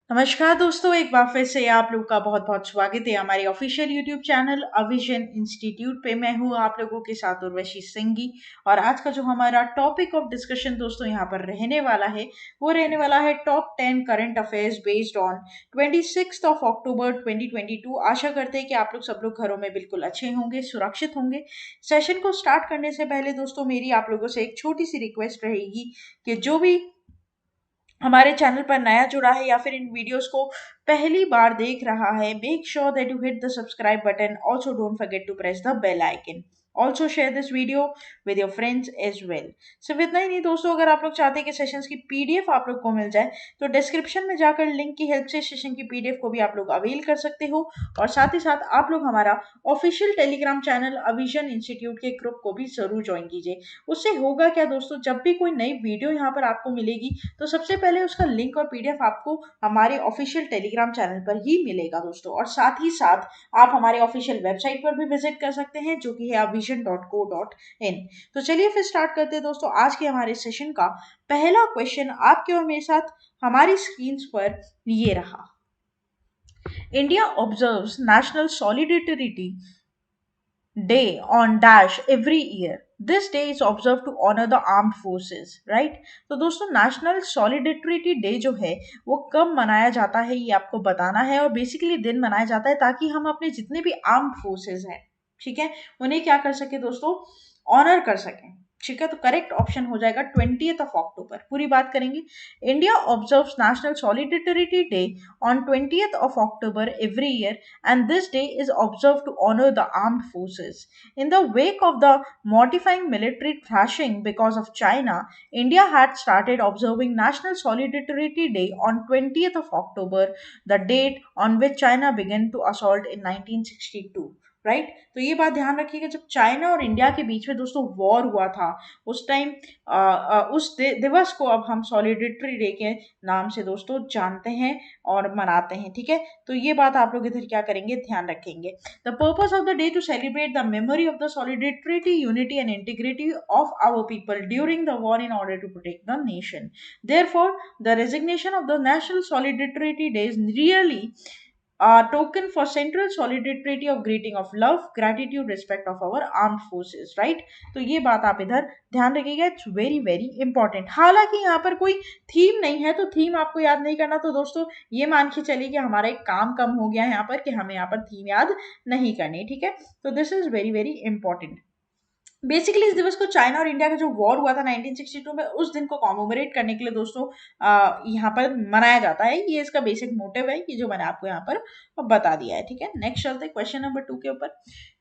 नमस्कार दोस्तों, एक बार फिर से आप लोग का बहुत बहुत स्वागत है हमारे ऑफिशियल यूट्यूब चैनल अविजन इंस्टीट्यूट पे। मैं हूँ आप लोगों के साथ उर्वशी सिंगी। और आज का जो हमारा टॉपिक ऑफ डिस्कशन दोस्तों यहाँ पर रहने वाला है वो रहने वाला है top 10 current affairs based on 26 अक्टूबर 2022। आशा करते हैं कि आप लोग सब लोग घरों में बिल्कुल अच्छे होंगे, सुरक्षित होंगे। सेशन को स्टार्ट करने से पहले दोस्तों मेरी आप लोगों से एक छोटी सी रिक्वेस्ट रहेगी कि जो भी हमारे चैनल पर नया जुड़ा है या फिर इन वीडियोस को पहली बार देख रहा है, make sure that you hit the subscribe button. Also don't forget to press the bell icon. Also share this video with your friends as well. सिर्फ इतना ही नहीं दोस्तों, अगर आप लोग चाहते हैं कि सेशंस की पीडीएफ आप लोग को मिल जाए तो डिस्क्रिप्शन में जाकर लिंक की हेल्प से सेशन की पीडीएफ को भी आप लोग अवेल कर सकते हो। और साथ ही साथ आप लोग हमारा ऑफिशियल टेलीग्राम चैनल अविजन इंस्टीट्यूट के ग्रुप को भी जरूर ज्वाइन कीजिए। उससे होगा क्या दोस्तों, जब भी कोई नई वीडियो यहाँ पर आपको मिलेगी तो सबसे पहले उसका लिंक और पीडीएफ आपको हमारे ऑफिशियल टेलीग्राम चैनल पर ही मिलेगा दोस्तों। और साथ ही साथ आप हमारे ऑफिशियल वेबसाइट पर भी विजिट कर सकते हैं जो कि है avision.co.in। तो चलिए फिर स्टार्ट करते हैं दोस्तों आज के हमारे सेशन का पहला क्वेश्चन आपके और मेरे साथ हमारी स्क्रीन पर ये रहा। India observes national solidarity day on dash every year. This day is observed to honor the armed forces, right? तो दोस्तों नेशनल सॉलिडेरिटी डे जो है वो कब मनाया जाता है ये आपको बताना है। और बेसिकली दिन मनाया जाता है ताकि हम अपने जितने भी आर्म्ड फोर्सेस हैं, ठीक है, उन्हें क्या कर सके दोस्तों, ऑनर कर सकें। ठीक है, तो करेक्ट ऑप्शन हो जाएगा 20 अक्टूबर। पूरी बात करेंगे। India observes national solidarity day on 20th of October every year, and this day is observed to honor the armed forces. In the wake of the mortifying military thrashing because of China, India had started observing National Solidarity Day on 20th of October, the date on which China began to assault in 1962. Right तो ये बात ध्यान रखिएगा, जब China और India के बीच में दोस्तों वॉर हुआ था उस टाइम उस दिवस को अब हम सॉलिडेरिटी डे के नाम से दोस्तों जानते हैं और मनाते हैं। ठीक है, तो ये बात आप लोग इधर क्या करेंगे, ध्यान रखेंगे। The purpose of the day to celebrate the memory of the solidarity, unity and integrity of our people during the war in order to protect the nation. Therefore the resignation of the national solidarity day is really a token for central solidarity of greeting of love, gratitude, respect of our armed forces, right? तो ये बात आप इधर ध्यान रखिएगा, it's very very important. हालांकि यहाँ पर कोई थीम नहीं है तो थीम आपको याद नहीं करना, तो दोस्तों ये मान के चलिए कि हमारा एक काम कम हो गया है यहाँ पर कि हमें यहाँ पर थीम याद नहीं करनी। ठीक है, तो this is very very important. Basically इस दिवस को चाइना और इंडिया का जो वॉर हुआ था 1962 में, उस दिन को कॉमोमरेट करने के लिए दोस्तों यहाँ पर मनाया जाता है। ये इसका बेसिक मोटिव है कि जो मैंने आपको यहाँ पर बता दिया है। ठीक है, नेक्स्ट चलते हैं क्वेश्चन नंबर 2 के ऊपर।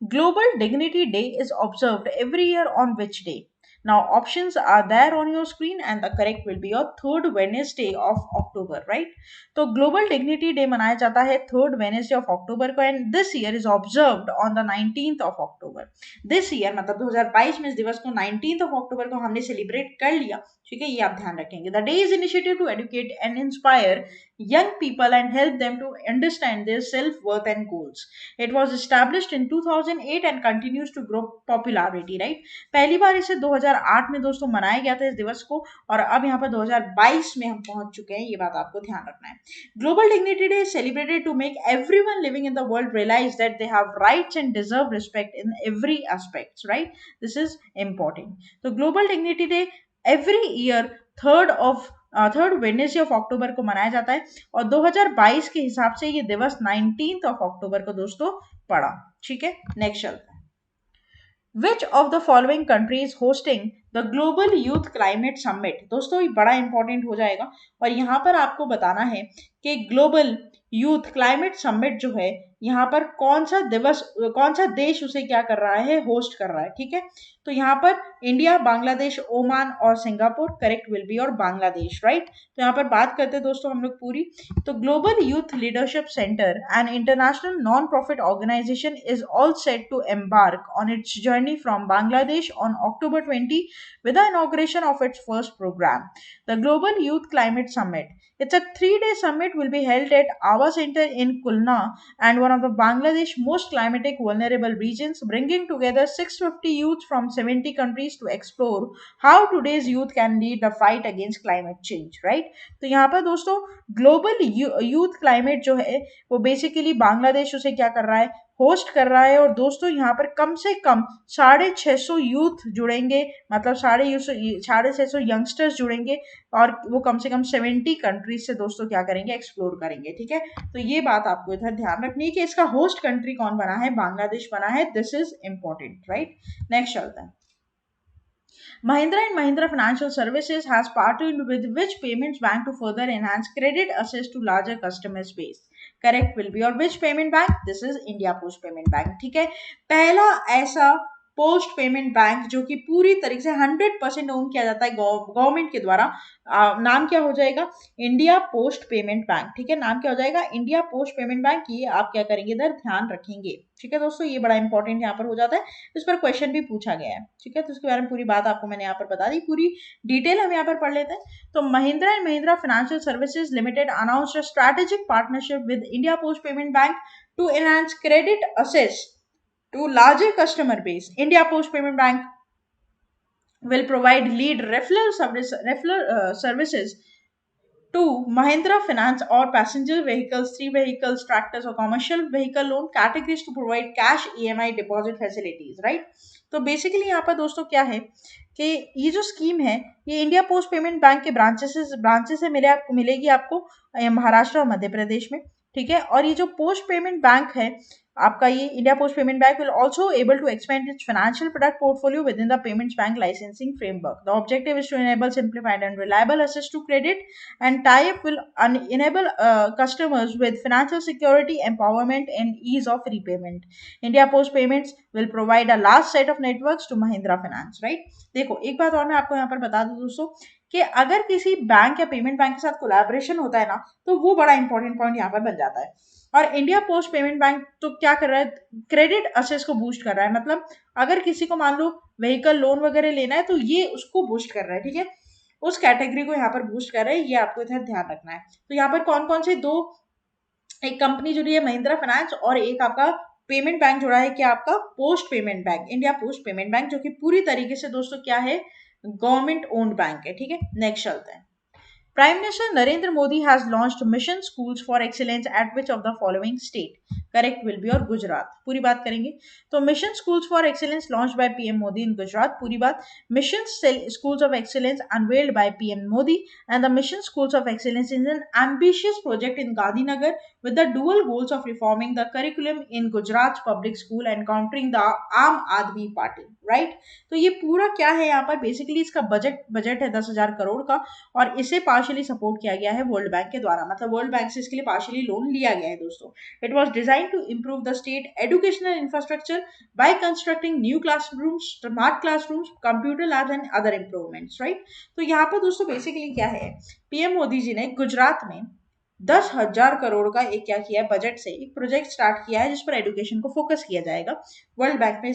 Global dignity day is observed every year on which day? Now options are there on your screen and the correct will be your third Wednesday of October, right? तो global dignity day मनाया जाता है third Wednesday of October को, and this year is observed on the 19th of October. This year मतलब 2022 में इस दिवस को 19th ऑफ अक्टूबर को हमने सेलिब्रेट कर लिया। ठीक है, ये आप ध्यान रखेंगे। The day is initiative to educate and inspire young people and help them to understand their self-worth and goals. It was established in 2008 and continues to grow popularity, right? पहली बार इसे 2008 में दोस्तों मनाया गया था इस दिवस को, और अब यहाँ पर 2022 में हम पहुंच चुके हैं। ये बात आपको ध्यान रखना है। Global Dignity Day is celebrated to make everyone living in the world realize that they have rights and deserve respect in every aspect, right? This is important. तो Global Dignity Day every year third Wednesday of October को मनाया जाता है, और 2022 के हिसाब से ये दिवस 19th ऑफ अक्टूबर को दोस्तों पड़ा। ठीक है, नेक्स्ट चलता है। Which of the following country is hosting the Global Youth Climate Summit? दोस्तों ये बड़ा इंपॉर्टेंट हो जाएगा, और यहाँ पर आपको बताना है कि ग्लोबल यूथ क्लाइमेट समिट जो है यहाँ पर कौन सा दिवस, कौन सा देश उसे क्या कर रहा है, होस्ट कर रहा है। ठीक है, तो यहाँ पर इंडिया, बांग्लादेश, ओमान और सिंगापुर, करेक्ट विल बी और बांग्लादेश, राइट? तो यहाँ पर बात करते हैं दोस्तों हम लोग पूरी। तो global youth leadership centre and international non profit organisation is all set to embark on its journey from Bangladesh on October 20 with the inauguration of its first program, the Global Youth Climate Summit. It's a 3-day summit will be held at Awa Center in Kulna and one of the Bangladesh most climatic vulnerable regions, bringing together 650 youth from 70 countries to explore how today's youth can lead the fight against climate change, right? तो यहाँ पर दोस्तों global youth climate जो है वो basically Bangladesh उसे क्या कर रहा है, होस्ट कर रहा है। और दोस्तों यहाँ पर कम से कम 650 यूथ जुड़ेंगे, मतलब 650 यंगस्टर्स जुड़ेंगे और वो कम से कम 70 कंट्रीज से दोस्तों क्या करेंगे, एक्सप्लोर करेंगे। ठीक है, तो ये बात आपको इधर ध्यान रखनी है कि इसका होस्ट कंट्री कौन बना है, बांग्लादेश बना है। This is important, right. Next चलता है। Mahindra and Mahindra Financial Services has partnered with which payments bank to further enhance credit access to larger customer base? Correct will be, or which payment bank? This is India Post Payment Bank. ठीक है, पहला ऐसा post payment bank जो कि पूरी तरीके से 100% own किया जाता है गवर्नमेंट के द्वारा, नाम क्या हो जाएगा, इंडिया पोस्ट पेमेंट बैंक। ठीक है, नाम क्या हो जाएगा, इंडिया पोस्ट पेमेंट बैंक। ये आप क्या करेंगे, इधर ध्यान रखेंगे। ठीक है दोस्तों, ये बड़ा इंपॉर्टेंट यहाँ पर हो जाता है, इस पर क्वेश्चन भी पूछा गया है। ठीक है, तो इसके बारे में पूरी बात आपको मैंने यहाँ पर बता दी, पूरी डिटेल हम यहाँ पर पढ़ लेते हैं। तो Mahindra and Mahindra financial services limited announced a strategic partnership with India post payment bank to enhance credit access to larger customer base. India Post Payment Bank will provide lead referral services to Mahindra Finance or passenger vehicles, 3 vehicles, tractors or commercial vehicle loan categories to provide cash EMI deposit facilities, right? तो basically यहाँ पर दोस्तों क्या है कि ये जो scheme है ये इंडिया पोस्ट पेमेंट बैंक के ब्रांचेस से मिलेगी आपको महाराष्ट्र और मध्य प्रदेश में। ठीक है, और ये जो पोस्ट पेमेंट बैंक है आपका, ये India post payment bank will also able to expand its financial product portfolio within the payments bank licensing framework. The objective is to enable simplified and reliable access to credit and tie-up will enable customers with financial security, empowerment, and ease of repayment. India Post Payments will provide a large set of networks to Mahindra Finance, right? देखो एक बात और मैं आपको यहाँ पर बता दूं दोस्तों कि अगर किसी बैंक या पेमेंट बैंक के साथ कोलैबोरेशन होता है ना, तो वो बड़ा इंपॉर्टेंट पॉइंट यहाँ पर बन जाता है। और इंडिया पोस्ट पेमेंट बैंक तो क्या कर रहा है, क्रेडिट असेस को बूस्ट कर रहा है। मतलब अगर किसी को मान लो व्हीकल लोन वगैरह लेना है तो ये उसको बूस्ट कर रहा है। ठीक है, उस कैटेगरी को यहाँ पर बूस्ट कर रहे हैं, ये आपको इधर ध्यान रखना है। तो यहाँ पर कौन कौन से दो, एक कंपनी जुड़ी है महिंद्रा फाइनेंस और एक आपका पेमेंट बैंक जुड़ा है, क्या आपका post payment bank, India post payment bank, जो कि पूरी तरीके से दोस्तों क्या है, गवर्नमेंट ओन्ड बैंक है। ठीक है, नेक्स्ट चलते हैं। Prime Minister Narendra Modi has launched mission schools for excellence at which of the following state? Correct will be और गुजरात। पूरी बात करेंगे तो mission schools for excellence launch by PM Modi in Gujarat. पूरी बात, mission schools of excellence unveiled by PM Modi and the mission schools of excellence is an ambitious project in Gandhinagar with the dual goals of reforming the curriculum in Gujarat's public school and countering the आम आदमी party, right? तो ये पूरा क्या है यहाँ पर, basically इसका बजट है 10,000 करोड़ का और इसे पार्शियली सपोर्ट किया गया है वर्ल्ड बैंक के द्वारा, मतलब वर्ल्ड बैंक से इसके लिए पार्शियली लोन लिया गया है दोस्तों। It was design to improve the state educational infrastructure by constructing new classrooms, smart classrooms, computer labs and other improvements, right? तो यहाँ पर दोस्तों बेसिकली क्या है, पीएम मोदी जी ने गुजरात में 10,000 करोड़ का एक क्या किया है, बजट से एक प्रोजेक्ट स्टार्ट किया है जिस पर एजुकेशन को फोकस किया जाएगा। वर्ल्ड बैंक ने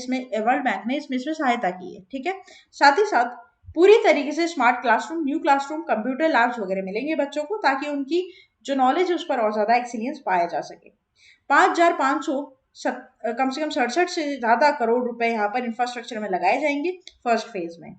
इसमें सहायता की है। ठीक है, साथ ही साथ पूरी तरीके से smart classroom, new classroom, computer labs वगैरह मिलेंगे बच्चों को ताकि उनकी जो नॉलेज है उस पर और ज्यादा एक्सीलेंस पाया जा सके। 5,500 कम से कम 67 से ज्यादा करोड़ रुपए यहाँ पर इंफ्रास्ट्रक्चर में लगाए जाएंगे फर्स्ट फेज में,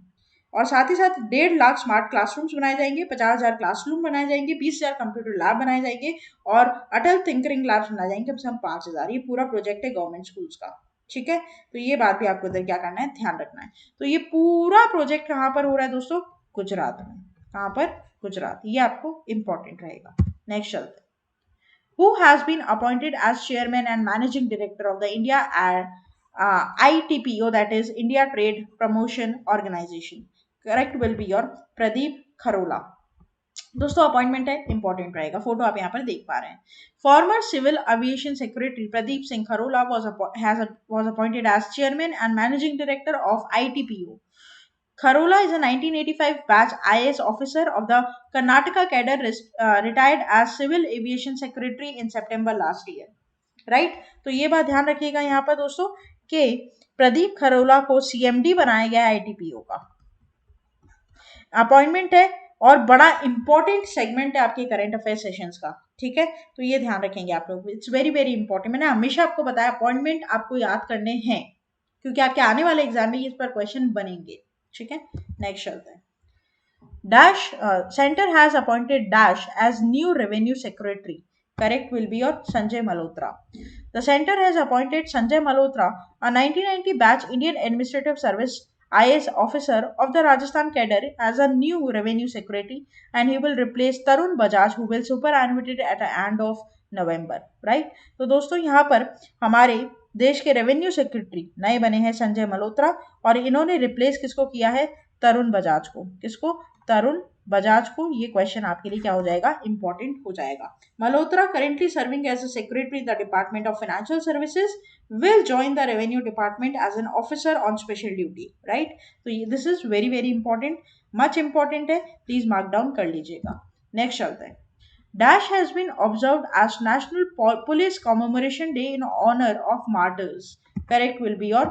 और साथ ही साथ 1.5 लाख स्मार्ट क्लासरूम्स बनाए जाएंगे, 50,000 क्लासरूम बनाए जाएंगे, 20,000 कंप्यूटर लैब बनाए जाएंगे और अटल थिंकरिंग लैब्स बनाए जाएंगे कम से कम 5,000। ये पूरा प्रोजेक्ट है गवर्नमेंट स्कूल्स का। ठीक है, तो ये बात भी आपको इधर क्या करना है, ध्यान रखना है। तो ये पूरा प्रोजेक्ट कहाँ पर हो रहा है दोस्तों, गुजरात में। कहाँ पर, गुजरात, ये आपको इंपॉर्टेंट रहेगा। नेक्स्ट चलते हैं। Who has been appointed as chairman and managing director of the India ITPO, that is India Trade Promotion Organization? Correct will be your Pradeep Kharola. दोस्तों अपॉइंटमेंट है, इंपॉर्टेंट रहेगा, फोटो आप यहाँ पर देख पा रहे हैं। Former civil aviation secretary Pradeep Singh Kharola was appointed as chairman and managing director of ITPO. Kharola is a 1985 batch IAS officer of the Karnataka cadre, retired as civil aviation secretary in September last year. Right? तो ये बात ध्यान रखिएगा यहाँ पर दोस्तों कि प्रदीप खरोला को CMD बनाया गया है ITPO का। अपॉइंटमेंट है और बड़ा इंपॉर्टेंट सेगमेंट है आपके करंट अफेयर सेशंस का, ठीक है। तो ये ध्यान रखेंगे आप लोग, इट्स वेरी वेरी इंपॉर्टेंट। मैंने हमेशा आपको बताया अपॉइंटमेंट आपको याद करने हैं क्योंकि आपके आने वाले एग्जाम में इस पर क्वेश्चन बनेंगे, ठीक है। नेक्स्ट चलते हैं। Dash Center has appointed Dash as new revenue secretary. Correct will be your Sanjay Malhotra. The center has appointed Sanjay Malhotra, a 1990 batch Indian Administrative Service IAS officer of the Rajasthan cadre, as a new revenue secretary, and he will replace Tarun Bajaj, who will superannuated at the end of November. Right? तो दोस्तों यहाँ पर हमारे देश के revenue secretary नए बने हैं संजय मल्होत्रा, और इन्होंने रिप्लेस किसको किया है? तरुण बजाज को। किसको? तरुण बजाज को। ये क्वेश्चन आपके लिए क्या हो जाएगा? इंपॉर्टेंट हो जाएगा। Malhotra currently serving as a secretary the department of financial services will join the revenue department as an officer on special duty, right. तो this is very very important, much important है, please mark down कर लीजिएगा। Next चलते हैं। Dash has been observed as National Police Commemoration Day in honor of martyrs. Correct will be your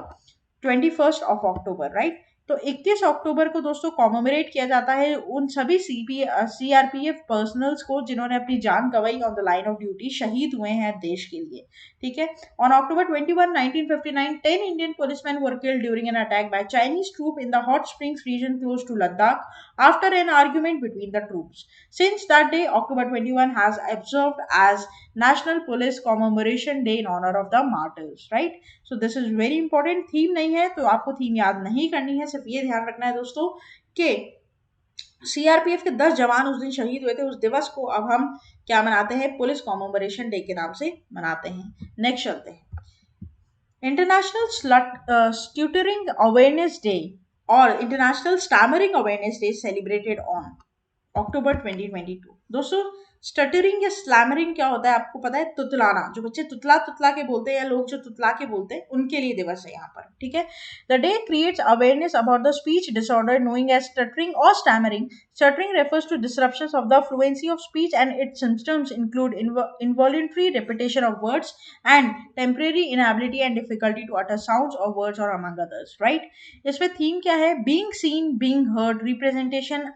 21st of October, right? तो 21 अक्टूबर को दोस्तों commemorate किया जाता है उन सभी सीआरपीएफ पर्सनल्स को जिन्होंने अपनी जान गंवाई on the line of duty, शहीद हुए हैं देश के लिए, ठीक है। On October 21, 1959, 10 Indian policemen were killed during an attack by Chinese troop in the hot springs region close to Ladakh after an argument between the troops. Since that day, October 21 has observed as National Police Commemoration Day in honor of the martyrs, right? So this is very important. Theme नहीं है तो आपको theme याद नहीं करनी है, सिर्फ ये ध्यान रखना है दोस्तों कि सीआरपीएफ के 10 जवान उस दिन शहीद हुए थे। उस दिवस को अब हम क्या मनाते हैं? पुलिस कॉमेमोरेशन डे के नाम से मनाते हैं। नेक्स्ट चलते हैं। इंटरनेशनल स्टूटरिंग अवेयरनेस डे और international stammering awareness day celebrated on October 2022। दोस्तों स्टटरिंग या स्लैमरिंग क्या होता है आपको पता है? तुतलाना। जो बच्चे तुतला तुतला के बोलते हैं या लोग जो तुतला के बोलते हैं उनके लिए दिवस है यहाँ पर, ठीक है। The day creates awareness about the speech disorder knowing as stuttering और stammering. Stuttering refers to disruptions of the fluency of speech and its symptoms include involuntary repetition of words and temporary inability and difficulty to utter sounds or words or among others, right? इसमें theme क्या है? being seen, being heard, representation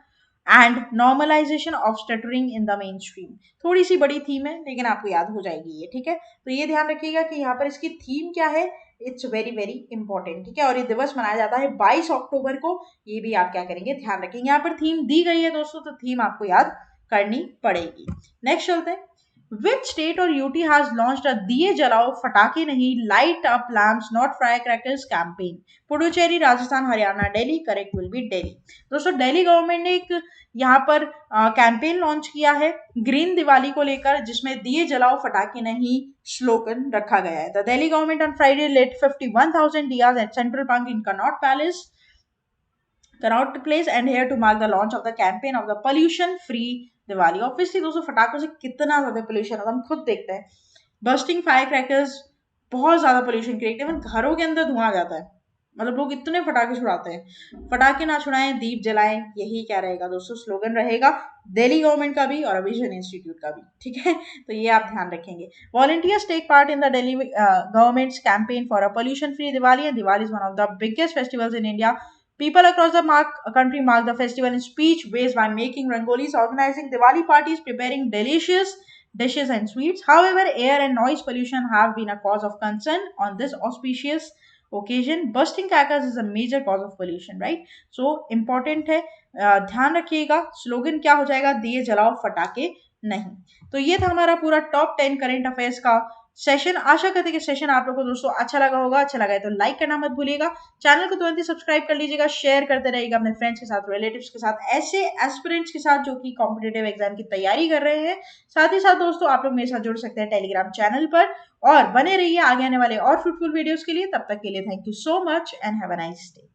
and normalisation of stuttering in the main stream. थोड़ी सी बड़ी theme है लेकिन आपको याद हो जाएगी ये, ठीक है। तो ये ध्यान रखिएगा कि यहाँ पर इसकी थीम क्या है, इट्स वेरी वेरी इंपॉर्टेंट, ठीक है। और ये दिवस मनाया जाता है 22 अक्टूबर को। ये भी आप क्या करेंगे? ध्यान रखेंगे। यहाँ पर थीम दी गई है दोस्तों, तो थीम आपको याद करनी पड़ेगी। नेक्स्ट चलते हैं। Which state or UT has launched a दिए जलाओ फटाके नहीं light up lamps not firecrackers campaign? Puducherry, Rajasthan, Haryana, Delhi. Correct will be Delhi. दोस्तों दिल्ली गवर्नमेंट ने एक यहाँ पर कैंपेन लॉन्च किया है ग्रीन दिवाली को लेकर, जिसमें दिए जलाओ फटाके नहीं स्लोगन रखा गया है। The Delhi government on Friday lit 51,000 diyas at Central Park in Connaught Place and here to mark the launch of the campaign of the pollution free Diwali. Obviously दोस्तों फटाकों से कितना ज्यादा पोल्यूशन होता है हम खुद देखते हैं। बर्स्टिंग फायर क्रैकर्स बहुत ज्यादा पोल्यूशन क्रिएट करते हैं, घरों के अंदर धुआं जाता है, मतलब लोग इतने फटाके छुड़ाते हैं। फटाके ना छुड़ाएं, दीप जलाएं, यही क्या रहेगा दोस्तों? स्लोगन रहेगा दिल्ली गवर्नमेंट का भी और अविजन इंस्टीट्यूट का भी, ठीक है। तो ये आप ध्यान रखेंगे। Volunteers take part in the Delhi government's campaign for a pollution free Diwali and Diwali is one of the biggest festivals in India. People across the country mark the festival in speech ways by making rangolis, organizing Diwali parties, preparing delicious dishes and sweets. However, air and noise pollution have been a cause of concern on this auspicious occasion. Bursting crackers is a major cause of pollution, right? So important है, ध्यान रखिएगा। Slogan क्या हो जाएगा? दिए जलाओ फटाके नहीं। तो ये था हमारा पूरा टॉप 10 करंट अफेयर्स का सेशन। आशा करते कि सेशन आप लोगों को दोस्तों अच्छा लगा होगा। अच्छा लगा है तो लाइक करना मत भूलिएगा, चैनल को तुरंत ही सब्सक्राइब कर लीजिएगा, शेयर करते रहिएगा अपने फ्रेंड्स के साथ, रिलेटिव्स के साथ, ऐसे एस्पिरेंट्स के साथ जो कि कॉम्पिटेटिव एग्जाम की तैयारी कर रहे हैं। साथ ही साथ दोस्तों आप लोग मेरे साथ जुड़ सकते हैं टेलीग्राम चैनल पर, और बने रहिए आगे आने वाले और फ्रूटफुल वीडियोस के लिए। तब तक के लिए thank you so much and have a nice day.